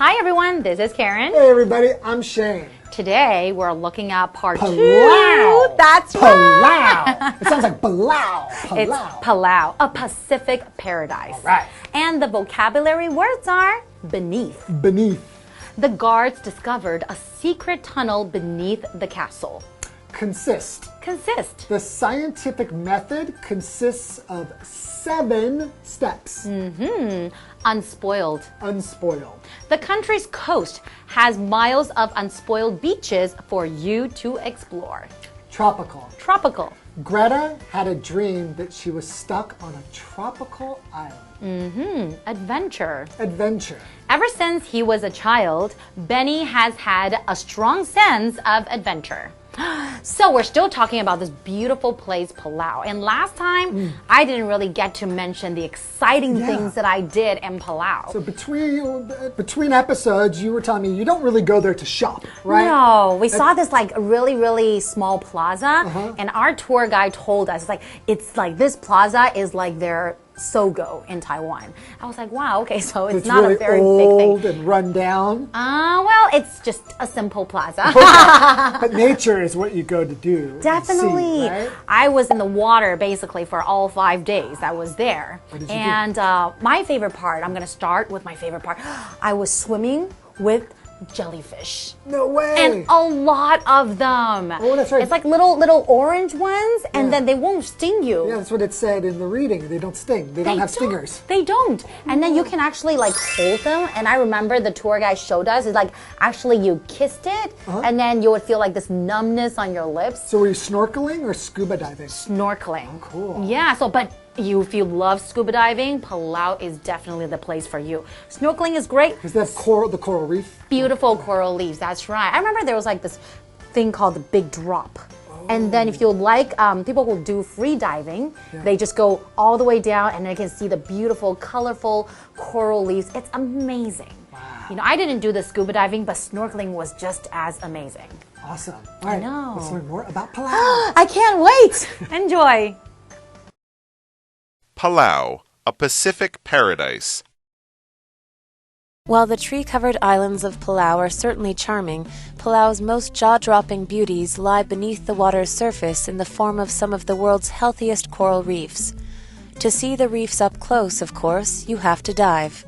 Hi everyone, this is Karen. Hey everybody, I'm Shane. Today we're looking at part Palau. 2. That's right. Palau. It sounds like Palau. Palau. It's Palau, a Pacific paradise. All right. And the vocabulary words are beneath. Beneath. The guards discovered a secret tunnel beneath the castle. Consist. Consist. The scientific method consists of 7 steps. Unspoiled. Unspoiled. The country's coast has miles of unspoiled beaches for you to explore. Tropical. Tropical. Greta had a dream that she was stuck on a tropical island. Adventure. Adventure. Ever since he was a child, Benny has had a strong sense of adventure. So we're still talking about this beautiful place, Palau. And last time, I didn't really get to mention the exciting things that I did in Palau. So between episodes, you were telling me you don't really go there to shop, right? No, we saw this like really, really small plaza, and our tour guide told us, it's like this plaza is like their Sogo in Taiwan. I was like, wow, okay, so it's not really a very old big thing. And run down. Well, it's just a simple plaza. But nature is what you go to do. Definitely. See, right? I was in the water basically for all 5 days I was there. What did you and my favorite part, I'm going to start with my favorite part. I was swimming with jellyfish. No way. And a lot of them. Oh, that's right. It's like little orange ones, and then they won't sting you. Yeah, that's what it said in the reading. They don't sting. They don't have stingers. They don't. And then you can actually like hold them. And I remember the tour guide showed us, it's like actually you kissed it, and then you would feel like this numbness on your lips. So were you snorkeling or scuba diving? Snorkeling. Oh, cool. Yeah, but if you love scuba diving, Palau is definitely the place for you. Snorkeling is great. Because they have the coral reef. Beautiful coral reefs, that's right. I remember there was like this thing called the big drop. And then if you like, people who do free diving, they just go all the way down and they can see the beautiful, colorful coral reefs. It's amazing. Wow. You know, I didn't do the scuba diving, but snorkeling was just as amazing. Awesome. All right, know. let's learn more about Palau. I can't wait. Enjoy. Palau, a Pacific paradise. While the tree-covered islands of Palau are certainly charming, Palau's most jaw-dropping beauties lie beneath the water's surface in the form of some of the world's healthiest coral reefs. To see the reefs up close, of course, you have to dive.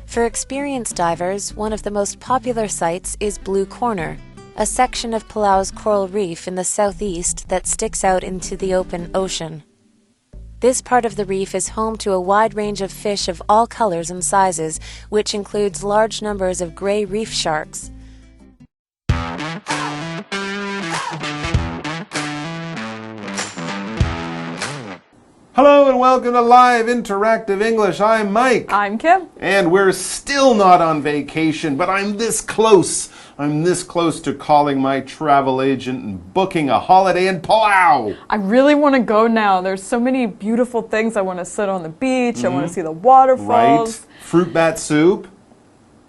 For experienced divers, one of the most popular sites is Blue Corner, a section of Palau's coral reef in the southeast that sticks out into the open ocean. This part of the reef is home to a wide range of fish of all colors and sizes, which includes large numbers of gray reef sharks. Hello and welcome to Live Interactive English. I'm Mike. I'm Kim. And we're still not on vacation, but I'm this close. I'm this close to calling my travel agent and booking a holiday in Palau. I really want to go now. There's so many beautiful things. I want to sit on the beach. I want to see the waterfalls. Right. Fruit bat soup.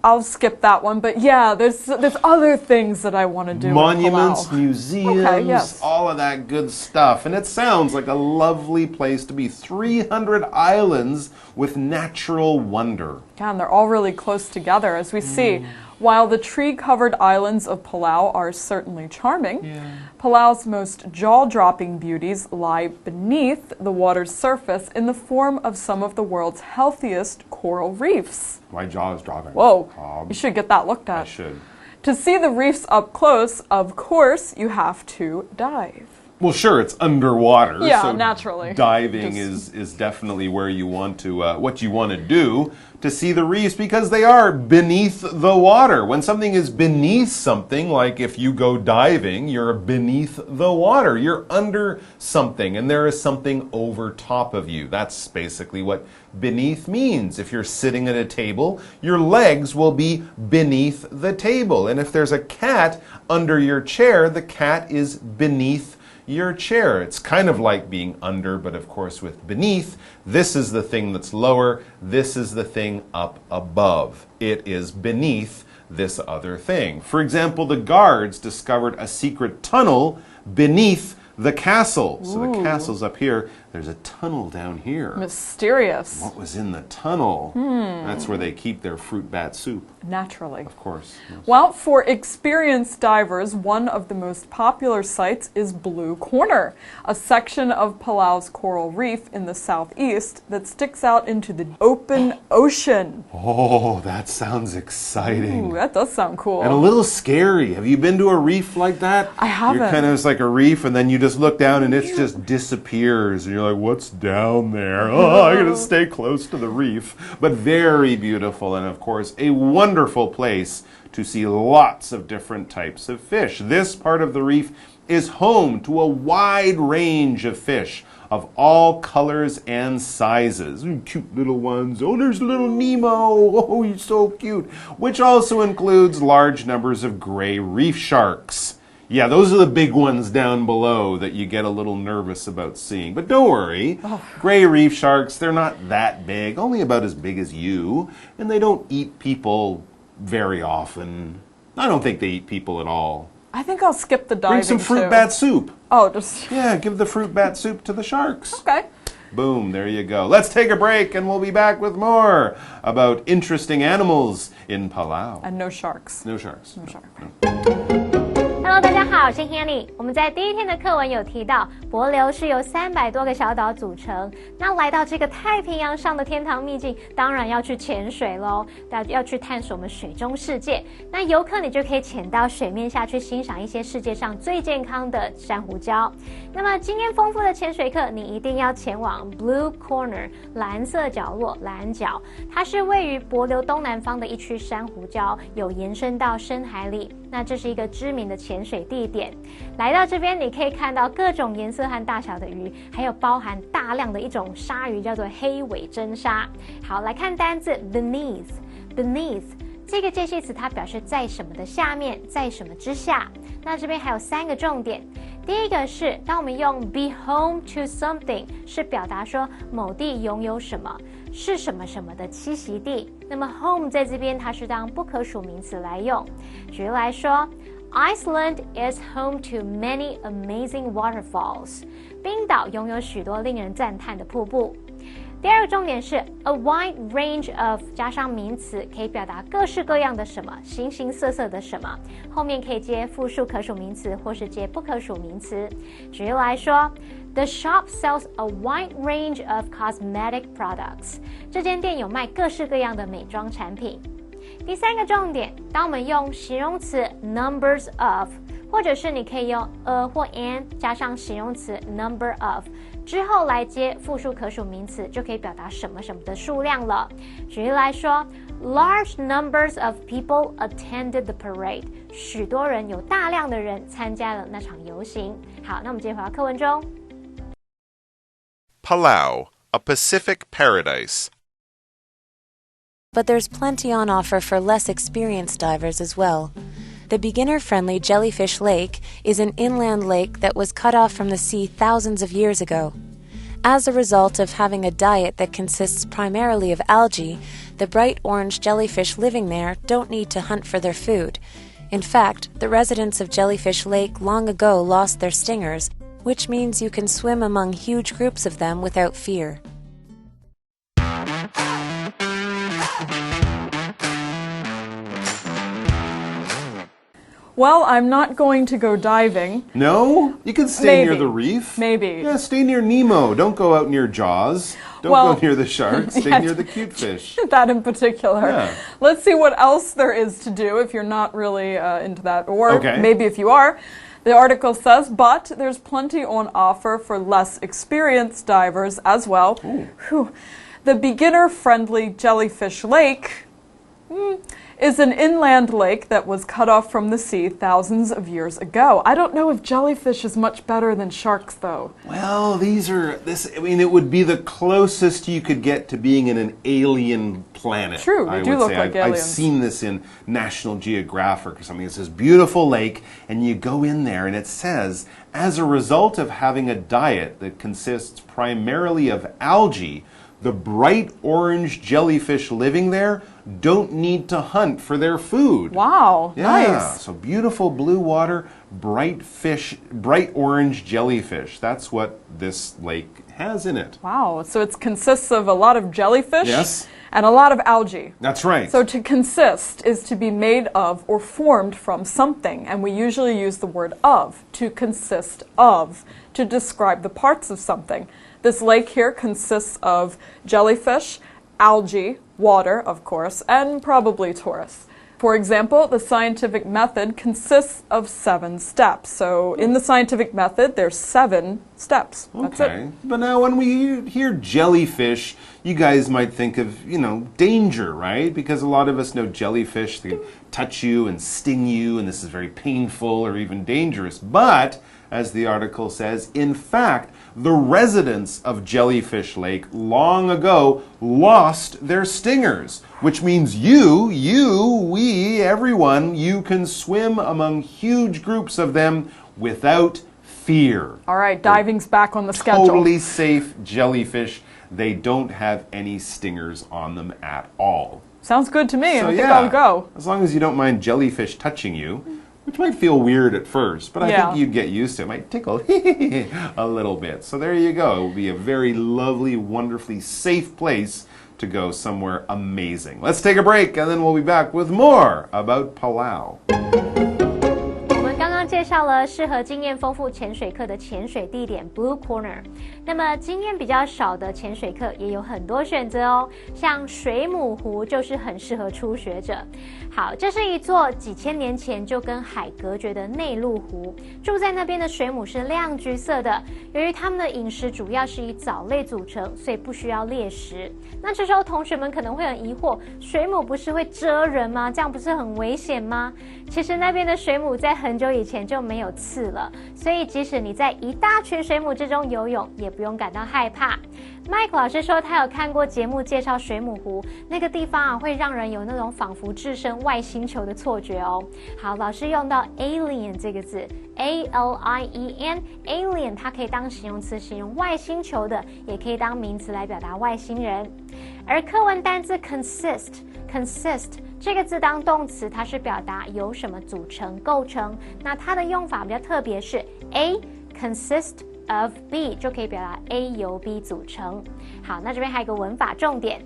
I'll skip that one, but yeah, there's other things that I want to do. Monuments, in Palau. museums, all of that good stuff. And it sounds like a lovely place to be. 300 islands with natural wonder. Yeah, and they're all really close together, as we see. While the tree-covered islands of Palau are certainly charming, Palau's most jaw-dropping beauties lie beneath the water's surface in the form of some of the world's healthiest coral reefs. My jaw is dropping. Whoa, you should get that looked at. I should. To see the reefs up close, of course, you have to dive. Well, sure, it's underwater. Yeah, so naturally. Diving is definitely where you want to, what you want to do to see the reefs because they are beneath the water. When something is beneath something, like if you go diving, you're beneath the water. You're under something and there is something over top of you. That's basically what beneath means. If you're sitting at a table, your legs will be beneath the table. And if there's a cat under your chair, the cat is beneath your chair. It's kind of like being under, but of course with beneath, this is the thing that's lower, this is the thing up above. It is beneath this other thing. For example, the guards discovered a secret tunnel beneath the castle. So the castle's up here. There's a tunnel down here. Mysterious. What was in the tunnel? That's where they keep their fruit bat soup. Naturally. Of course. Yes. Well, for experienced divers, one of the most popular sites is Blue Corner, a section of Palau's coral reef in the southeast that sticks out into the open ocean. Oh, that sounds exciting. Ooh, that does sound cool. And a little scary. Have you been to a reef like that? I haven't. You're kind of just like a reef, and then you just look down and it just disappears. And you're like, what's down there? Oh, I'm going to stay close to the reef. But very beautiful, and of course, a wonderful place to see lots of different types of fish. This part of the reef is home to a wide range of fish of all colors and sizes. Cute little ones. Oh, there's little Nemo. Oh, he's so cute. Which also includes large numbers of gray reef sharks. Yeah, those are the big ones down below that you get a little nervous about seeing. But don't worry. Gray reef sharks, they're not that big, only about as big as you. And they don't eat people very often. I don't think they eat people at all. I think I'll skip the diving Bring some fruit too. bat soup. Oh, just... Yeah, give the fruit bat soup to the sharks. Okay. Boom, there you go. Let's take a break and we'll be back with more about interesting animals in Palau. And no sharks. No sharks. No shark. Hello， 大家好，我是 Hanny。我们在第一天的课文有提到，帛琉是由300多个小岛组成。那来到这个太平洋上的天堂秘境，当然要去潜水喽，要去探索我们水中世界。那游客你就可以潜到水面下去欣赏一些世界上最健康的珊瑚礁。那么经验丰富的潜水客，你一定要前往 Blue Corner 蓝色角落蓝角，它是位于帛琉东南方的一区珊瑚礁，有延伸到深海里。那这是一个知名的潜水地点。来到这边，你可以看到各种颜色和大小的鱼，还有包含大量的一种鲨鱼，叫做黑尾真鲨。好，来看单字 beneath。这个介系词它表示在什么的下面，在什么之下。那这边还有3个重点。第一个是，当我们用 be home to something， 是表达说某地拥有什么，是什么什么的栖息地。那么 home 在这边它是当不可数名词来用。举例来说 ，Iceland is home to many amazing waterfalls。冰岛拥有许多令人赞叹的瀑布。第二个重点是 a wide range of 加上名词，可以表达各式各样的什么，形形色色的什么，后面可以接复数可数名词或是接不可数名词。举例来说 ，The shop sells a wide range of cosmetic products。这间店有卖各式各样的美妆产品。第3个重点，当我们用形容词 numbers of， 或者是你可以用 a 或 an 加上形容词 number of。之后来接复数可数名词，就可以表达什么什么的数量了。举例来说 ，Large numbers of people attended the parade。许多人，有大量的人参加了那场游行。好，那我们接回到课文中。Palau, a Pacific paradise. But there's plenty on offer for less experienced divers as well. The beginner-friendly Jellyfish Lake is an inland lake that was cut off from the sea thousands of years ago. As a result of having a diet that consists primarily of algae, the bright orange jellyfish living there don't need to hunt for their food. In fact, the residents of Jellyfish Lake long ago lost their stingers, which means you can swim among huge groups of them without fear. Well, I'm not going to go diving. No? You can stay near the reef. Maybe. Yeah, stay near Nemo. Don't go out near Jaws. Don't go near the sharks. Stay near the cute fish. That in particular. Yeah. Let's see what else there is to do if you're not really into that. Or maybe if you are. The article says, but there's plenty on offer for less experienced divers as well. Whew. The beginner-friendly Jellyfish Lake is an inland lake that was cut off from the sea thousands of years ago. I don't know if jellyfish is much better than sharks, though. Well, it would be the closest you could get to being in an alien planet. True, they do look like aliens. I've seen this in National Geographic or something. It says, beautiful lake, and you go in there, and it says, as a result of having a diet that consists primarily of algae, the bright orange jellyfish living there don't need to hunt for their food. Wow, yeah, nice. So beautiful blue water, bright orange jellyfish. That's what this lake has in it. Wow, so it consists of a lot of jellyfish Yes. and a lot of algae. That's right. So to consist is to be made of or formed from something, and we usually use the word of, to consist of, to describe the parts of something. This lake here consists of jellyfish, algae, water, of course, and probably tourists. For example, the scientific method consists of 7 steps. So in the scientific method, there's 7 steps. That's Okay. it. But now when we hear jellyfish, you guys might think of, danger, right? Because a lot of us know jellyfish, they can touch you and sting you, and this is very painful or even dangerous. But, as the article says, in fact, the residents of Jellyfish Lake long ago lost their stingers, which means we, everyone, you can swim among huge groups of them without fear. All right, diving's back on the schedule. Totally safe jellyfish. They don't have any stingers on them at all. Sounds good to me. So, I think I'll go. As long as you don't mind jellyfish touching you, which might feel weird at first, but I think you'd get used to it. It might tickle a little bit. So there you go. It will be a very lovely, wonderfully safe place to go somewhere amazing. Let's take a break, and then we'll be back with more about Palau. 我们刚刚介绍了适合经验丰富潜水课的潜水地点 Blue Corner。那么经验比较少的潜水课也有很多选择哦，像水母湖就是很适合初学者。好，这是一座几千年前就跟海隔绝的内陆湖，住在那边的水母是亮橘色的。由于它们的饮食主要是以藻类组成，所以不需要猎食。那这时候同学们可能会很疑惑，水母不是会蛰人吗？这样不是很危险吗？其实那边的水母在很久以前就没有刺了，所以即使你在一大群水母之中游泳，也不用感到害怕。Mike 老师说，他有看过节目介绍水母湖，那个地方会让人有那种仿佛置身外星球的错觉哦。好，老师用到 alien 这个字 ，A-L-I-E-N alien， 它可以当形容词形容外星球的，也可以当名词来表达外星人。而课文单字 consist 这个字当动词，它是表达由什么组成、构成。那它的用法比较特别，是 A consist of B 就可以表达 A 由 B 组成。好，那这边还有一个文法重点，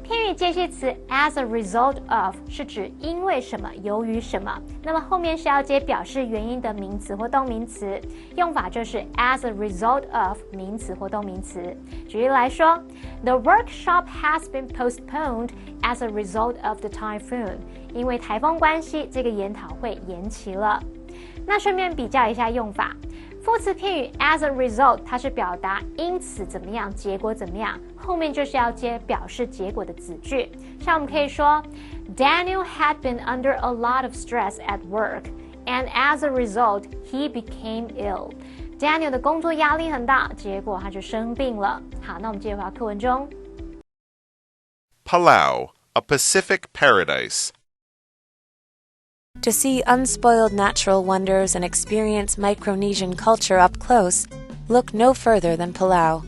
片语介系词 as a result of 是指因为什么、由于什么，那么后面是要接表示原因的名词或动名词，用法就是 as a result of 名词或动名词。举例来说 ，The workshop has been postponed as a result of the typhoon， 因为台风关系，这个研讨会延期了。那顺便比较一下用法。副词片语 as a result， 它是表达因此怎么样，结果怎么样，后面就是要接表示结果的子句。像我们可以说 Daniel had been under a lot of stress at work, and as a result, he became ill. Daniel 的工作压力很大，结果他就生病了。好，那我们接着回到课文中。Palau, a Pacific paradise. To see unspoiled natural wonders and experience Micronesian culture up close, look no further than Palau.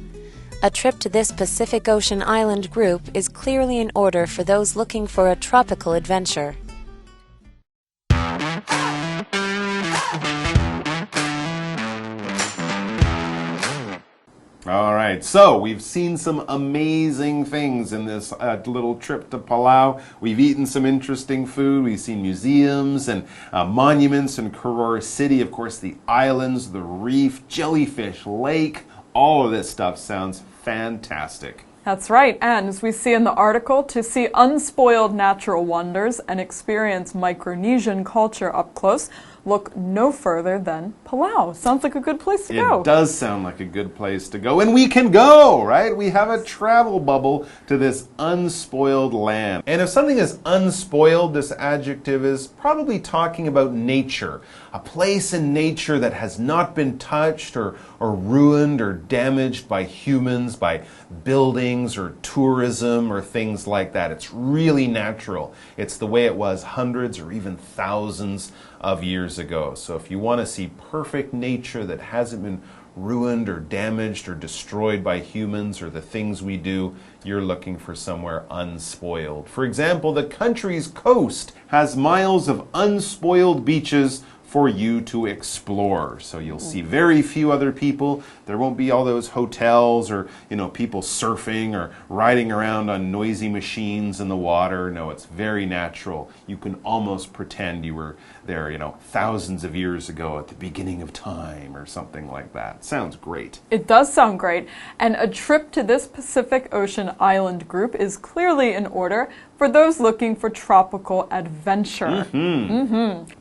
A trip to this Pacific Ocean island group is clearly in order for those looking for a tropical adventure. All right, so we've seen some amazing things in this little trip to Palau. We've eaten some interesting food. We've seen museums and monuments in Koror City. Of course, the islands, the reef, Jellyfish Lake. All of this stuff sounds fantastic. That's right, and as we see in the article, to see unspoiled natural wonders and experience Micronesian culture up close, look no further than Palau. Sounds like a good place to go. It does sound like a good place to go. And we can go, right? We have a travel bubble to this unspoiled land. And if something is unspoiled, this adjective is probably talking about nature. A place in nature that has not been touched or ruined or damaged by humans, by buildings or tourism or things like that. It's really natural. It's the way it was hundreds or even thousands of years ago. So if you want to see perfect nature that hasn't been ruined or damaged or destroyed by humans or the things we do, you're looking for somewhere unspoiled. For example, the country's coast has miles of unspoiled beaches for you to explore. So you'll see very few other people. There won't be all those hotels or, people surfing or riding around on noisy machines in the water. No, it's very natural. You can almost pretend you were there, thousands of years ago at the beginning of time or something like that. Sounds great. It does sound great. And a trip to this Pacific Ocean island group is clearly in order for those looking for tropical adventure.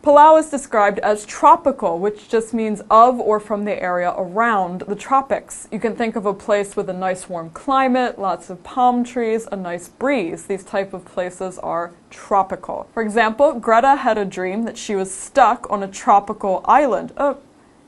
Palau is described as tropical, which just means of or from the area around the tropics. You can think of a place with a nice warm climate, lots of palm trees, a nice breeze. These type of places are tropical. For example, Greta had a dream that she was stuck on a tropical island.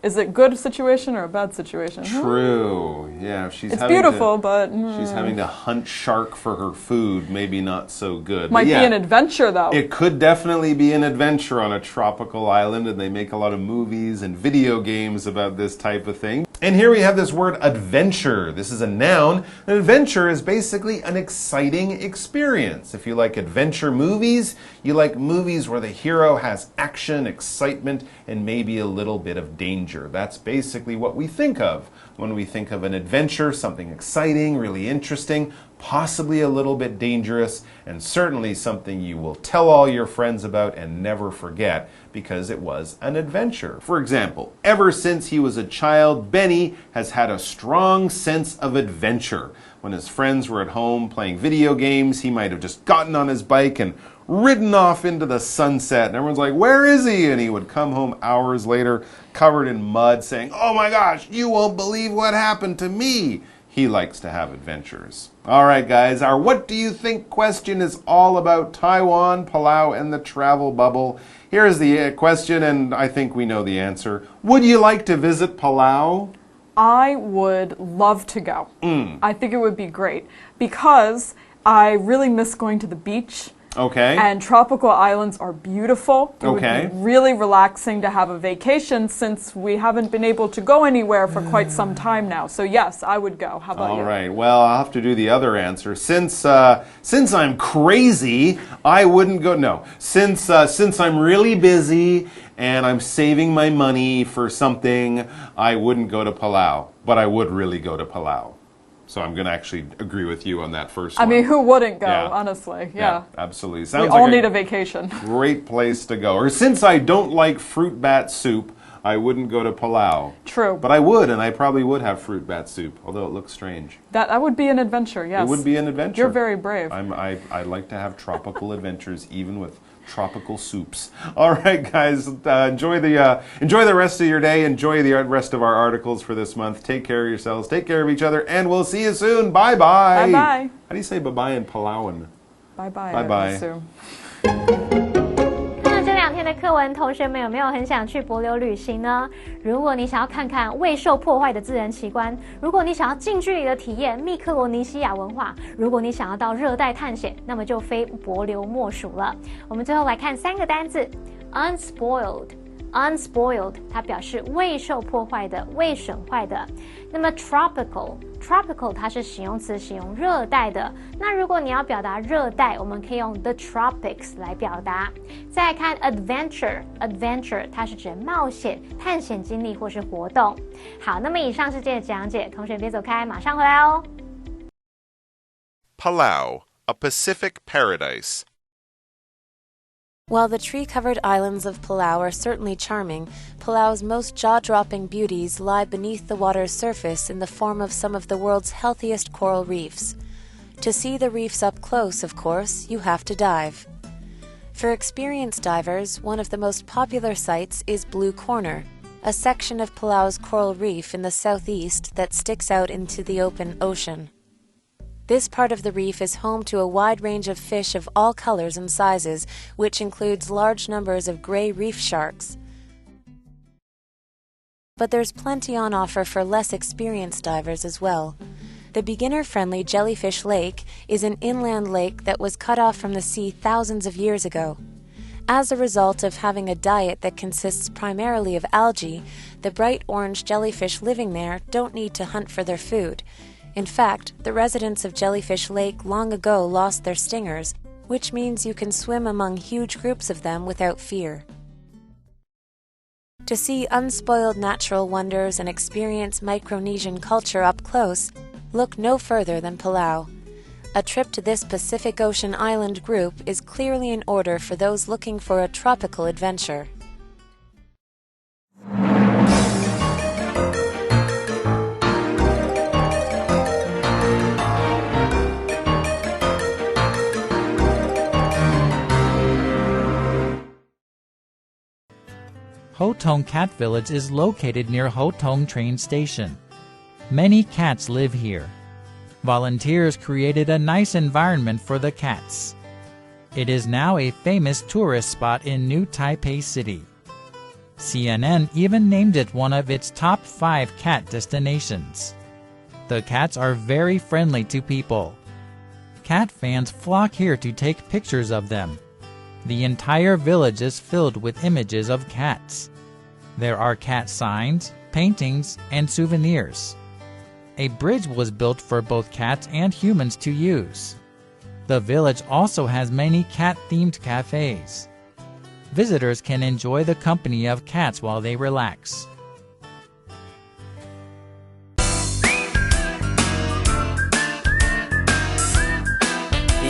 Is it a good situation or a bad situation? True. Yeah, it's beautiful, but she's having to hunt shark for her food. Maybe not so good. Might be an adventure, though. It could definitely be an adventure on a tropical island, and they make a lot of movies and video games about this type of thing. And here we have this word adventure. This is a noun. An adventure is basically an exciting experience. If you like adventure movies, you like movies where the hero has action, excitement, and maybe a little bit of danger. That's basically what we think of when we think of an adventure, something exciting, really interesting, possibly a little bit dangerous, and certainly something you will tell all your friends about and never forget because it was an adventure. For example, ever since he was a child, Benny has had a strong sense of adventure. When his friends were at home playing video games, he might have just gotten on his bike and ridden off into the sunset, and everyone's like, "Where is he?" And he would come home hours later covered in mud saying, "Oh my gosh, you won't believe what happened to me." He likes to have adventures. All right, guys, our What Do You Think question is all about Taiwan, Palau, and the travel bubble. Here's the question, and I think we know the answer. Would you like to visit Palau? I would love to go. I think it would be great because I really miss going to the beach. Okay. And tropical islands are beautiful. It would be really relaxing to have a vacation since we haven't been able to go anywhere for quite some time now. So yes, I would go. How about you? All right. Well, I'll have to do the other answer. Since I'm crazy, I wouldn't go. No. Since I'm really busy and I'm saving my money for something, I wouldn't go to Palau. But I would really go to Palau. So I'm going to actually agree with you on that first one. I mean, who wouldn't go, honestly? Yeah, absolutely. Sounds we all need a vacation. Great place to go. Or since I don't like fruit bat soup, I wouldn't go to Palau. True. But I would, and I probably would have fruit bat soup, although it looks strange. That would be an adventure, yes. It would be an adventure. You're very brave. I like to have tropical adventures, even with tropical soups. All right, guys, enjoy the rest of your day. Enjoy the rest of our articles for this month. Take care of yourselves. Take care of each other, and we'll see you soon. Bye bye. Bye bye. How do you say bye bye in Palauan? Bye bye. Bye bye. 这2天的课文，同学们有没有很想去帛琉旅行呢？如果你想要看看未受破坏的自然奇观，如果你想要近距离的体验密克罗尼西亚文化，如果你想要到热带探险，那么就非帛琉莫属了。我们最后来看3个单字 ，unspoiled。Unspoiled， 它表示未受破坏的、未损坏的。那么 tropical 它是形容词，形容热带的。那如果你要表达热带，我们可以用 the tropics 来表达。再来看 adventure 它是指冒险、探险经历或是活动。好，那么以上是今天的讲解，同学别走开，马上回来哦。Palau, a Pacific paradise. While the tree-covered islands of Palau are certainly charming, Palau's most jaw-dropping beauties lie beneath the water's surface in the form of some of the world's healthiest coral reefs. To see the reefs up close, of course, you have to dive. For experienced divers, one of the most popular sights is Blue Corner, a section of Palau's coral reef in the southeast that sticks out into the open ocean. This part of the reef is home to a wide range of fish of all colors and sizes, which includes large numbers of gray reef sharks. But there's plenty on offer for less experienced divers as well. The beginner-friendly Jellyfish Lake is an inland lake that was cut off from the sea thousands of years ago. As a result of having a diet that consists primarily of algae, the bright orange jellyfish living there don't need to hunt for their food. In fact, the residents of Jellyfish Lake long ago lost their stingers, which means you can swim among huge groups of them without fear. To see unspoiled natural wonders and experience Micronesian culture up close, look no further than Palau. A trip to this Pacific Ocean island group is clearly in order for those looking for a tropical adventure. Hotong Cat Village is located near Hotong train station. Many cats live here. Volunteers created a nice environment for the cats. It is now a famous tourist spot in New Taipei City. CNN even named it one of its top 5 cat destinations. The cats are very friendly to people. Cat fans flock here to take pictures of them. The entire village is filled with images of cats. There are cat signs, paintings, and souvenirs. A bridge was built for both cats and humans to use. The village also has many cat-themed cafes. Visitors can enjoy the company of cats while they relax.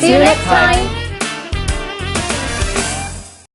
See you next time!